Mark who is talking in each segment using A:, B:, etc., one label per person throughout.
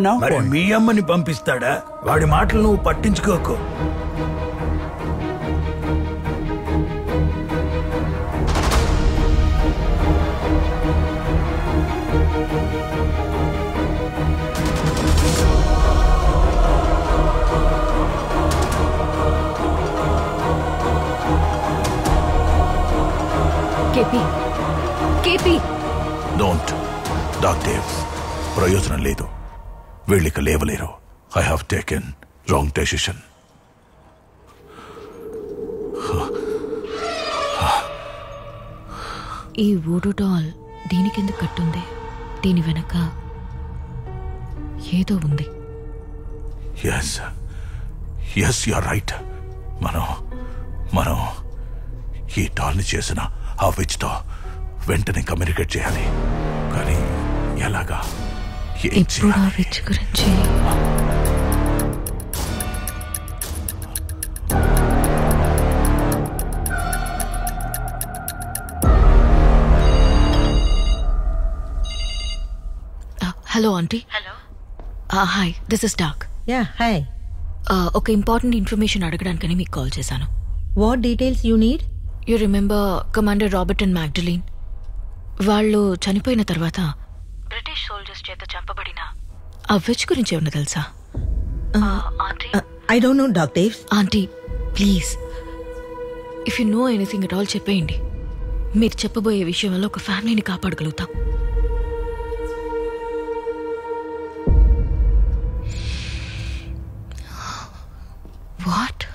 A: మరి మీ అమ్మని పంపిస్తాడా? వాడి మాటలు నువ్వు పట్టించుకోకు.
B: డోంట్ డాక్టర్, ప్రయోజనం లేదు. వీళ్ళిక లేవలేరు. I have taken wrong decision.
C: ఈ వూడూ డాల్ దీనికెందుకు కట్టుంది? దీని వెనక ఏదో ఉంది.
B: Yes you are right. మనం ఈ డాల్ని చేసిన ఆ విచ్తో వెంటనే కమ్యూనికేట్ చేయాలి. కానీ ఎలాగా?
C: ఇప్పుడు ఆ విచ్ గురించి hello aunty.
D: Hello,
C: hi, this is Doc.
D: Yeah hi.
C: ఒక ఇంపార్టెంట్ ఇన్ఫర్మేషన్ అడగడానికని మీకు కాల్ చేశాను.
D: What details you need?
C: You remember Commander Robert and Magdalene? వాళ్ళు చనిపోయిన తర్వాత బ్రిటిష్ సోల్జర్స్ చేత చంపబడిన ఆ విచ్ గురించి ఏమన్నా తెలుసా?
D: I don't know doctor.
C: Aunty please, if you know anything at all చెప్పేయండి. మీరు చెప్పబోయే విషయం వల్ల ఒక ఫ్యామిలీని కాపాడగలుగుతాం. వాట్?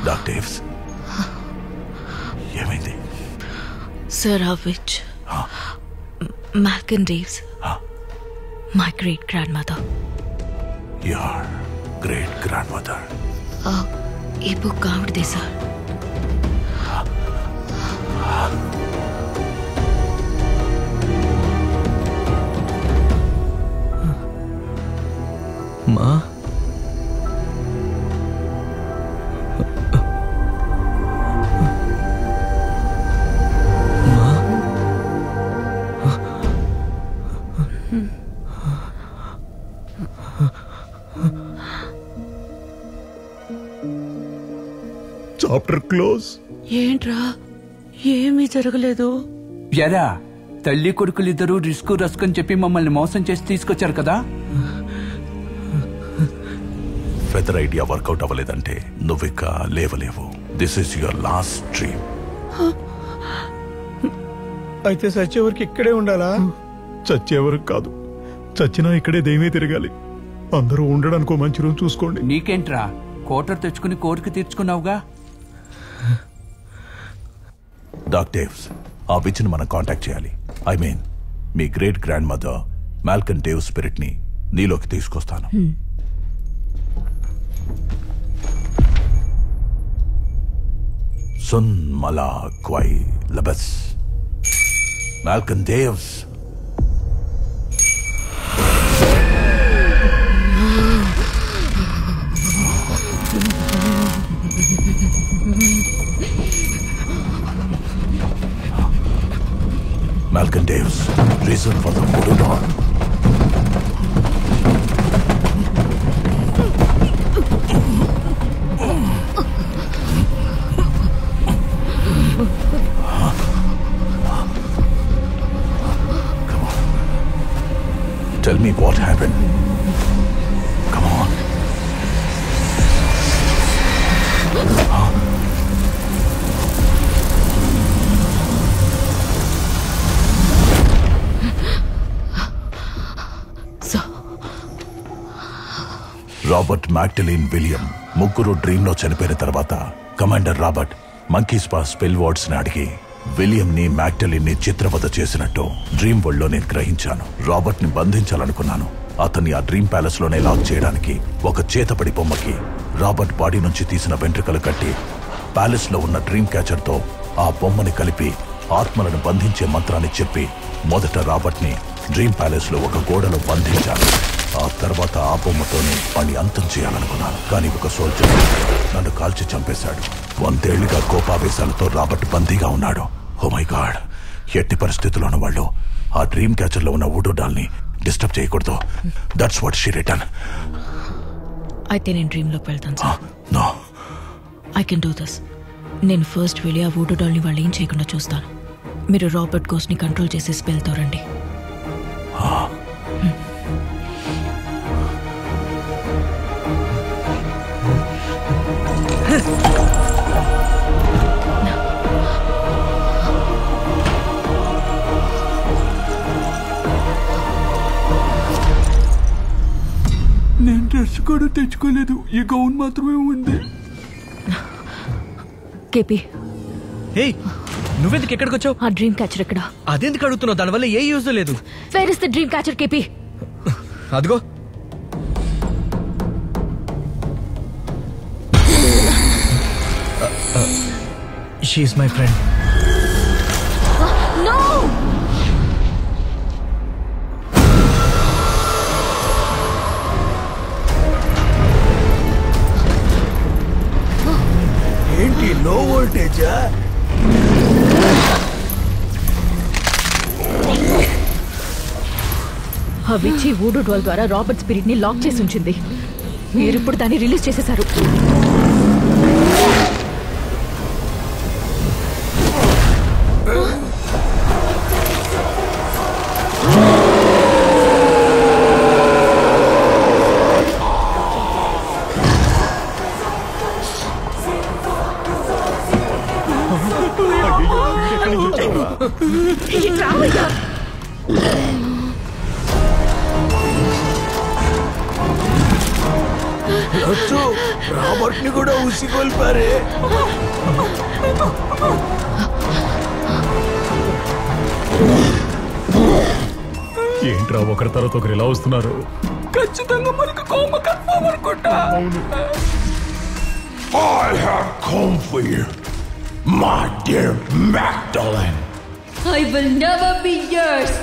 B: డాక్టర్స్, ఏమైంది?
C: సార్, ఆ which Malcolm Daves, my great grandmother.
B: Your great grandmother?
C: ఈ బుక్ ఆవిడదే సార్.
E: మా
B: చాప్టర్ క్లోజ్.
D: ఏంట్రా, ఏమీ జరగలేదు.
E: ఎరా, తల్లి కొడుకులిద్దరూ రిస్క్ అని చెప్పి మమ్మల్ని మోసం చేసి తీసుకొచ్చారు కదా.
B: ఫెదర్ ఐడియా వర్కౌట్ అవ్వలేదంటే నువ్విక లేవలేవు. This is your last dream.
F: అయితే చచ్చేవరకు ఇక్కడే ఉండాలా?
G: చచ్చేవరకు కాదు, చచ్చినా ఇక్కడే దైవమే తిరగాలి. అందరూ ఉండడానికి మంచి రోజు చూసుకోండి.
E: నీకేంట్రా, కోటర్ తెచ్చుకుని కోరిక తీర్చుకున్నావుగా.
B: డాక్టర్స్, ఆ విచ్ని మనం కాంటాక్ట్ చేయాలి. I mean, me great grand mother Malcolm Dave spirit ని నీలోకి తీసుకొస్తాను. సున్ మలా క్వై లబస్ Malcolm డేవ్స్. Malcolm Daves, reason for the voodoo doll. Come on. Tell me what happened. Come on. Robert, Magdalene, William ముగ్గురు dream లో చనిపోయిన తర్వాత కమాండర్ రాబర్ట్ మంకీస్ పా spell words ని అడిగి విలియం ని మ్యాగ్డలీన్ ని చిత్రవద చేసినట్టు డ్రీమ్ వరల్డ్ లో నేను గ్రహించాను. రాబర్ట్ ని బంధించాలనుకున్నాను. అతన్ని ఆ డ్రీమ్ ప్యాలెస్ లోనే లాక్ చేయడానికి ఒక చేతపడి బొమ్మకి రాబర్ట్ బాడీ నుంచి తీసిన వెంట్రుకలు కట్టి ప్యాలెస్ లో ఉన్న డ్రీమ్ క్యాచర్ తో ఆ బొమ్మని కలిపి ఆత్మలను బంధించే మంత్రాన్ని చెప్పి మొదట రాబర్ట్ ని డ్రీమ్ ప్యాలెస్ లో ఒక గోడలో బంధించాను. ఆ తర్వాత ఆ బొమ్మతోనే పని అంతం చేయాలనుకున్నాను. కానీ ఒక సోల్జర్ నన్ను కాల్చి చంపేశాడు. 100 ఏళ్లుగా కోపావేశాలతో రాబర్ట్ బందీగా ఉన్నాడు. ఓ మై గాడ్, ఎట్టి పరిస్థితుల్లోనూ వాళ్ళు ఆ డ్రీమ్ క్యాచర్ లో ఉన్న వూడూ డాల్ ని డిస్టర్బ్ చేయకూడదు. That's what she return.
C: అయితే నేను డ్రీమ్లోకి వెళ్తాను sir.
B: No,
C: I can do this. నేను ఫస్ట్ వెళ్ళి ఆ వూడూ డాల్ని వాళ్ళు ఏం చేయకుండా చూస్తాను. మీరు రాబర్ట్ గోస్ట్ని కంట్రోల్ చేసే స్పెల్తో రండి.
E: నేను డ్రెస్ కూడా తెచ్చుకోలేదు, ఈ గౌన్ మాత్రమే ఉంది.
C: కేపీ,
F: నువ్వెందుకు ఎక్కడికి వచ్చావు?
C: ఆ డ్రీమ్ క్యాచర్ ఎక్కడ?
F: అదెందుకు అడుగుతున్నావు? దానివల్ల ఏ యూజ్ లేదు.
C: Where is the dream catcher కేపీ?
F: అదిగో. She is my friend.
C: నో!
A: ఏంటి లో వోల్టేజా?
C: ఆ విచ్చి వూడూ డాల్ ద్వారా రాబర్ట్ స్పిరిట్ ని లాక్ చేసి ఉంచింది. మీరు ఇప్పుడు దాన్ని రిలీజ్ చేసేశారు.
A: రాబర్ట్ ని కూడా ఉసిగొల్పారే.
G: ఏంట్రా ఒకరి తర్వాత ఒకరు ఇలా వస్తున్నారు?
E: ఖచ్చితంగా మనకు కోమ కన్ఫర్మ్ అనుకుంటా.
B: I have come for you, my dear Magdalene.
H: I will never be yours.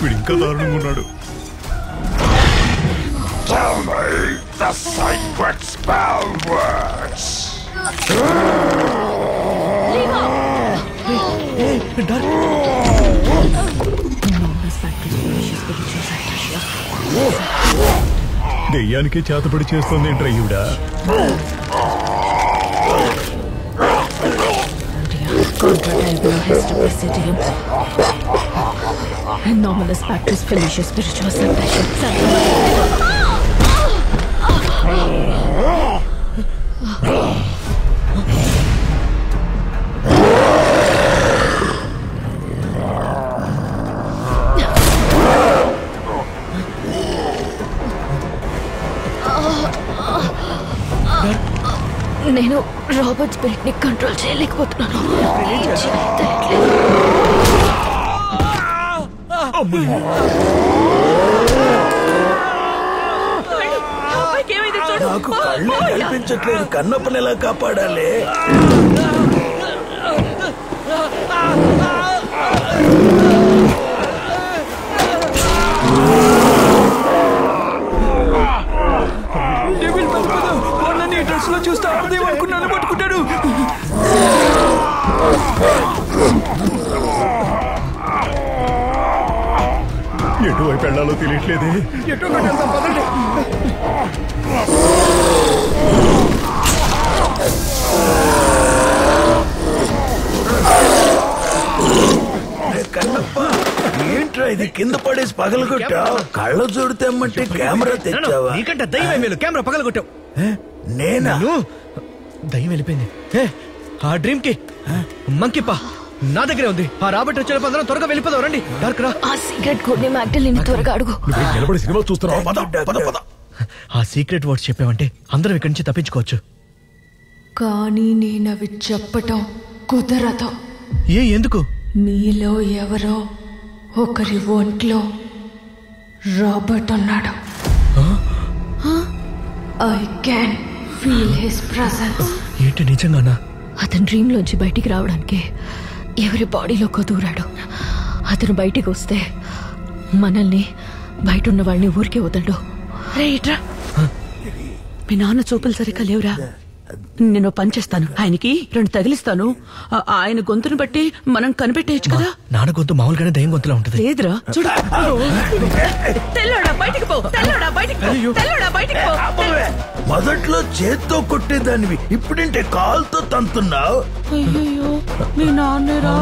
G: వీడు ఇంకా దారుణంగా ఉన్నాడు.
B: Tell me the sacred spell words.
G: దెయ్యానికి చేతపడి చేస్తుంది ఏంట్రా ఈవిడ?
C: Anomalous practice Felicia spiritual suppression. నేను రాబర్ట్ స్పిరిట్ ని కంట్రోల్ చేయలేకపోతున్నాను.
A: నాకు కళ్ళు కనిపించట్లేదు. కన్నప్పని ఎలా కాపాడాలి?
E: డ్రెస్ లో చూస్తే అర్థమనుకున్నాను పట్టుకుంటాడు.
G: ఎటువైపు వెళ్ళాలో తెలియట్లేదే.
F: ఎటు కట్టేద్దాం పదండి.
A: కన్నప్ప, ఏంట్రా ఇది? కింద పడేసి పగలగొట్టా? కళ్ళ చూడు తెమ్మంటే కెమెరా తెచ్చావా?
F: నీకంటే దయ్యం మేలు. కెమెరా పగలగొట్టావు.
A: నేనా?
F: దయ్యం వెళ్ళిపోయింది. ఆ డ్రీమ్ కి మంకిప్ప నా దగ్గరే ఉంది. ఆ రాబర్ట్ వచ్చే అందరం త్వరగా వెళ్ళిపోదాం. రండి. డార్క్ రా.
C: ఆ సీక్రెట్ కోడ్ ని మ్యాగ్డలిన్ త్వరగా అడుగు.
G: నిలబడి సినిమా చూస్తున్నావు.
F: ఆ సీక్రెట్ వర్డ్స్ చెప్పావంటే అందరం ఇక్కడి నుంచి తప్పించుకోవచ్చు.
H: కానీ నేనవి చెప్పటం కుదరదు.
F: ఎందుకు?
H: మీలో ఎవరో ఒకరి ఒంట్లో రాబర్ట్ ఉన్నాడు. I can feel his presence.
F: ఏంటి నిజంగానా?
C: అతను డ్రీమ్ లోంచి బయటికి రావడానికి ఎవరి బాడీలోకి దూరాడు. అతను బయటికి వస్తే మనల్ని, బయట ఉన్న వాళ్ళని ఊరికే వదలడు. రైట్రా.
D: మీ నాన్న చూపులు సరిగ్గా లేవురా. నేను పని చేస్తాను, ఆయనకి 2 తగిలిస్తాను. ఆయన గొంతును బట్టి మనం కనిపెట్టేయచ్చు కదా.
F: నాన్న గొంతు మామూలుగానే దయ్యం గొంతులా ఉంటది.
D: లేదురా, చూడు. తెల్లోడా బయటికి పో, తెల్లోడా బయటికి పో, తెల్లోడా బయటికి పో.
A: మొదట్లో చేత్తో కొట్టేదానివి, ఇప్పుడంటే కాలుతో తంతున్నావు.
D: అయ్యో మీ నాన్నేరా.